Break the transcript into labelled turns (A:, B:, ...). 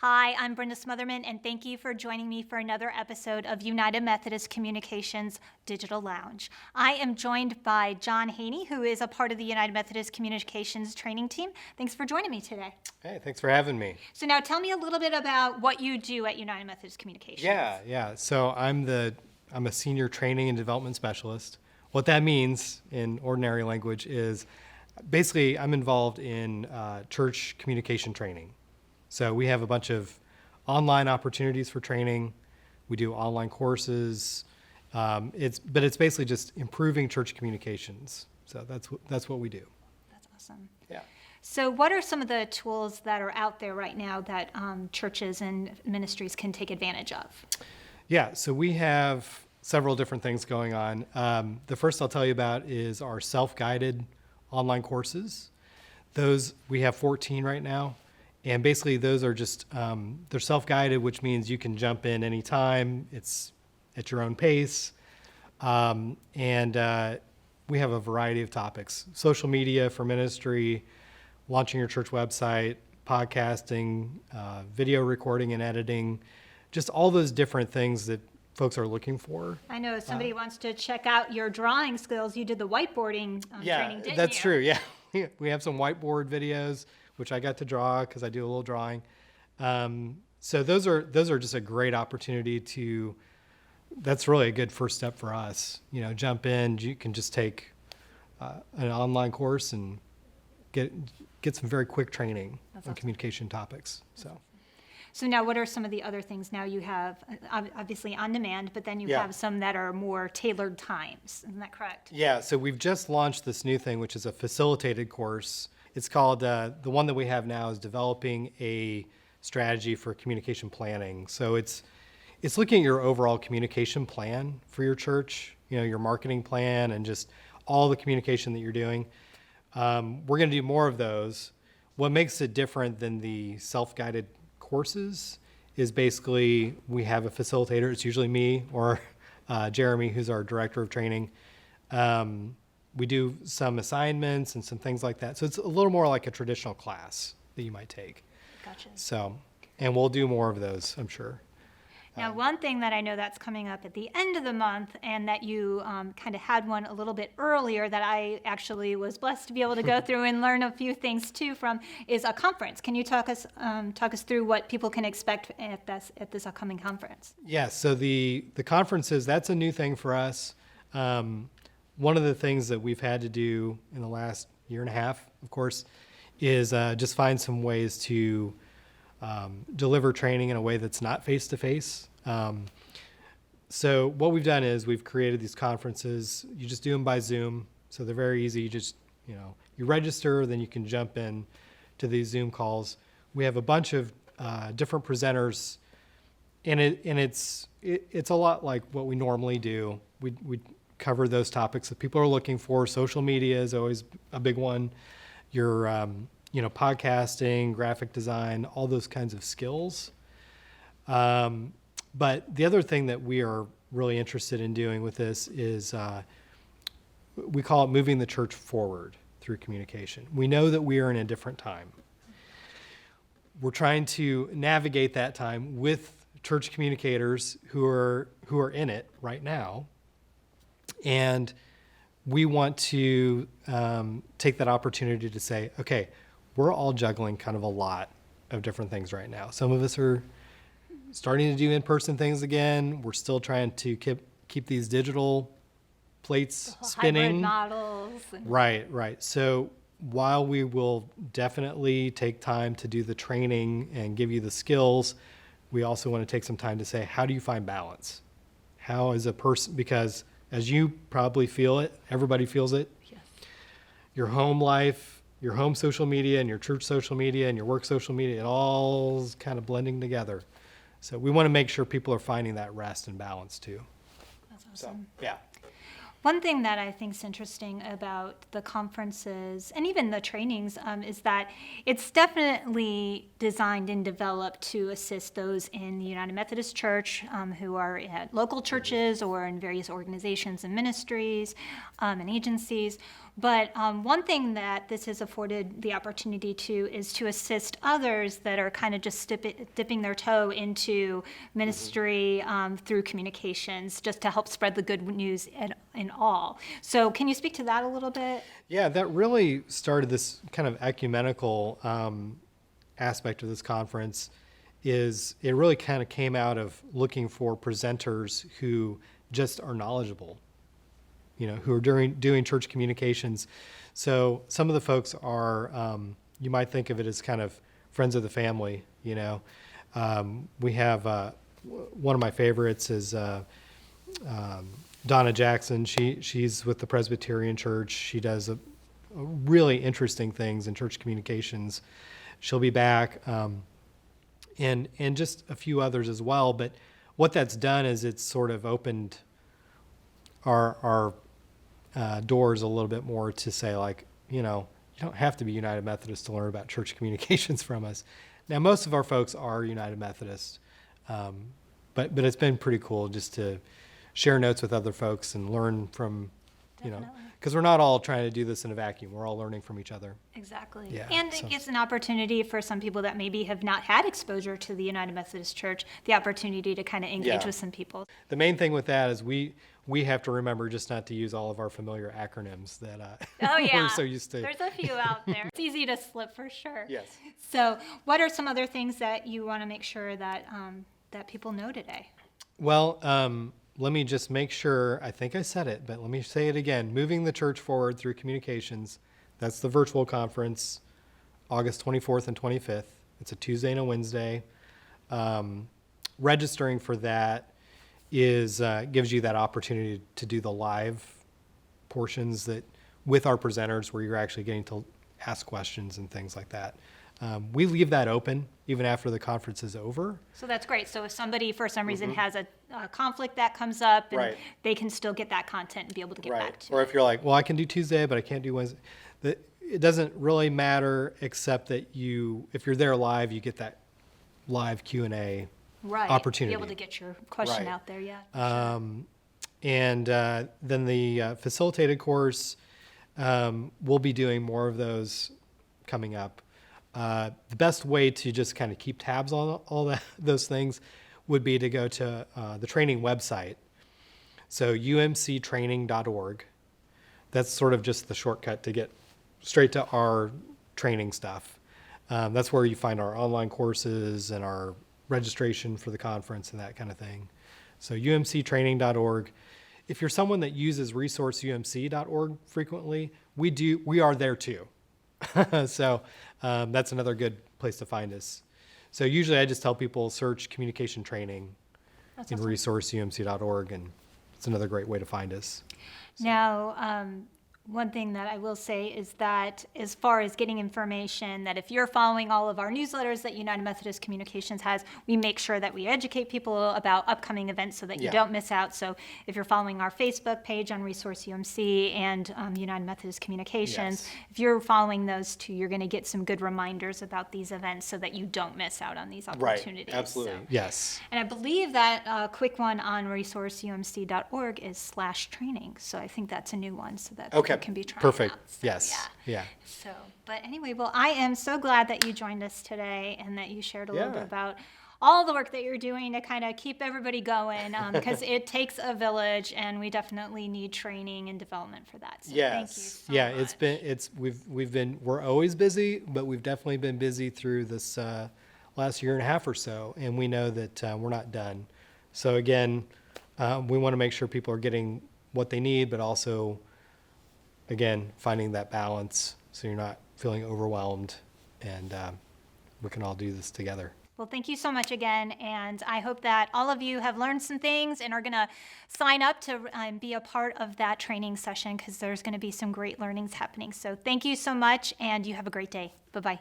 A: Hi, I'm Brenda Smotherman, and thank you for joining me for another episode of United Methodist Communications Digital Lounge. I am joined by John Haney, who is a part of the United Methodist Communications training team. Thanks for joining me today.
B: Hey, thanks for having me.
A: So now tell me a little bit about what you do at United Methodist Communications.
B: Yeah. So I'm a senior training and development specialist. What that means in ordinary language is basically I'm involved in church communication training. So we have a bunch of online opportunities for training. We do online courses. It's basically just improving church communications. So that's what we do.
A: That's awesome.
B: Yeah.
A: So what are some of the tools that are out there right now that churches and ministries can take advantage of?
B: Yeah, so we have several different things going on. The first I'll tell you about is our self-guided online courses. Those, we have 14 right now. And basically those are just, they're self-guided, which means you can jump in anytime. It's at your own pace. And we have a variety of topics: social media for ministry, launching your church website, podcasting, video recording and editing, just all those different things that folks are looking for.
A: I know if somebody wants to check out your drawing skills. You did the whiteboarding training, didn't you?
B: Yeah, that's true. Yeah, we have some whiteboard videos, which I got to draw because I do a little drawing. So those are just a great opportunity to. That's really a good first step for us. You know, jump in. You can just take an online course and get some very quick training on communication topics.
A: So now what are some of the other things? Now you have obviously on demand, but then you have some that are more tailored times. Isn't that correct?
B: Yeah, so we've just launched this new thing, which is a facilitated course. It's called, the one that we have now is developing a strategy for communication planning. So it's looking at your overall communication plan for your church, your marketing plan and just all the communication that you're doing. We're going to do more of those. What makes it different than the self-guided courses is basically we have a facilitator. It's usually me or Jeremy, who's our director of training. We do some assignments and some things like that. So it's a little more like a traditional class that you might take.
A: Gotcha.
B: So, and we'll do more of those, I'm sure.
A: Now, one thing that I know that's coming up at the end of the month and that you kind of had one a little bit earlier that I actually was blessed to be able to go through and learn a few things too from is a conference. Can you talk us through what people can expect at this upcoming conference?
B: Yeah, so the conferences, that's a new thing for us. One of the things that we've had to do in the last year and a half, of course, is just find some ways to deliver training in a way that's not face-to-face. So what we've done is we've created these conferences. You just do them by Zoom, so they're very easy. You just, you register, then you can jump in to these Zoom calls. We have a bunch of different presenters, and it's a lot like what we normally do. We cover those topics that people are looking for. Social media is always a big one. Your podcasting, graphic design, all those kinds of skills. But the other thing that we are really interested in doing with this is we call it moving the church forward through communication. We know that we are in a different time. We're trying to navigate that time with church communicators who are in it right now. And we want to take that opportunity to say, okay, we're all juggling kind of a lot of different things right now. Some of us are starting to do in-person things again. We're still trying to keep these digital plates spinning.
A: Hybrid models.
B: Right. So while we will definitely take time to do the training and give you the skills, we also want to take some time to say, how do you find balance? How is a person, because as you probably feel it, everybody feels it.
A: Yes.
B: Your home life, your home social media and your church social media and your work social media, it all is kind of blending together. So we want to make sure people are finding that rest and balance too.
A: That's awesome.
B: So, yeah.
A: One thing that I think is interesting about the conferences and even the trainings is that it's definitely designed and developed to assist those in the United Methodist Church who are at local churches or in various organizations and ministries and agencies. But one thing that this has afforded the opportunity to is to assist others that are kind of just dipping their toe into ministry through communications, just to help spread the good news in all. So can you speak to that a little bit?
B: Yeah, that really started this kind of ecumenical aspect of this conference. Is it really kind of came out of looking for presenters who just are knowledgeable, who are doing church communications. So some of the folks are, you might think of it as kind of friends of the family. We have one of my favorites is Donna Jackson. She's with the Presbyterian Church. She does a really interesting things in church communications. She'll be back, and just a few others as well. But what that's done is it's sort of opened our doors a little bit more to say, like, you don't have to be United Methodist to learn about church communications from us. Now, most of our folks are United Methodist, but it's been pretty cool just to share notes with other folks and learn from, because we're not all trying to do this in a vacuum. We're all learning from each other.
A: Exactly.
B: Yeah,
A: And it gives an opportunity for some people that maybe have not had exposure to the United Methodist Church, the opportunity to kind of engage with some people.
B: The main thing with that is we have to remember just not to use all of our familiar acronyms that we're so used to.
A: There's a few out there. It's easy to slip for sure.
B: Yes.
A: So what are some other things that you want to make sure that that people know today?
B: Well, let me just make sure, I think I said it, but let me say it again. Moving the Church Forward Through Communications. That's the virtual conference, August 24th and 25th. It's a Tuesday and a Wednesday. Registering for that gives you that opportunity to do the live portions that with our presenters where you're actually getting to ask questions and things like that. We leave that open even after the conference is over.
A: So that's great. So if somebody for some reason has a conflict that comes up, and they can still get that content and be able to get back to
B: Or if you're like, well, I can do Tuesday, but I can't do Wednesday. It doesn't really matter, except that if you're there live, you get that live Q&A opportunity.
A: Be able to get your question out there,
B: And then the facilitated course, we'll be doing more of those coming up. The best way to just kind of keep tabs on all those things would be to go to the training website. So umctraining.org. That's sort of just the shortcut to get straight to our training stuff. That's where you find our online courses and our registration for the conference and that kind of thing. So umctraining.org. If you're someone that uses resourceumc.org frequently, we are there too. So that's another good place to find us. So usually I just tell people search communication training in resourceumc.org, and it's another great way to find us.
A: Now, one thing that I will say is that as far as getting information, that if you're following all of our newsletters that United Methodist Communications has, we make sure that we educate people about upcoming events so that you don't miss out. So if you're following our Facebook page on Resource UMC and United Methodist Communications, if you're following those two, you're going to get some good reminders about these events so that you don't miss out on these opportunities.
B: Right, absolutely.
A: So.
B: Yes.
A: And I believe that quick one on resourceumc.org is /training. So I think that's a new one so that people can be trying
B: Perfect.
A: out. So,
B: Yes. Yeah.
A: So, but anyway, well, I am so glad that you joined us today and that you shared a little bit about all the work that you're doing to kind of keep everybody going, because it takes a village, and we definitely need training and development for that. So thank you so much.
B: We're always busy, but we've definitely been busy through this last year and a half or so, and we know that we're not done. So again, we want to make sure people are getting what they need, but also, again, finding that balance so you're not feeling overwhelmed, and we can all do this together.
A: Well, thank you so much again, and I hope that all of you have learned some things and are going to sign up to be a part of that training session, because there's going to be some great learnings happening. So thank you so much, and you have a great day. Bye-bye.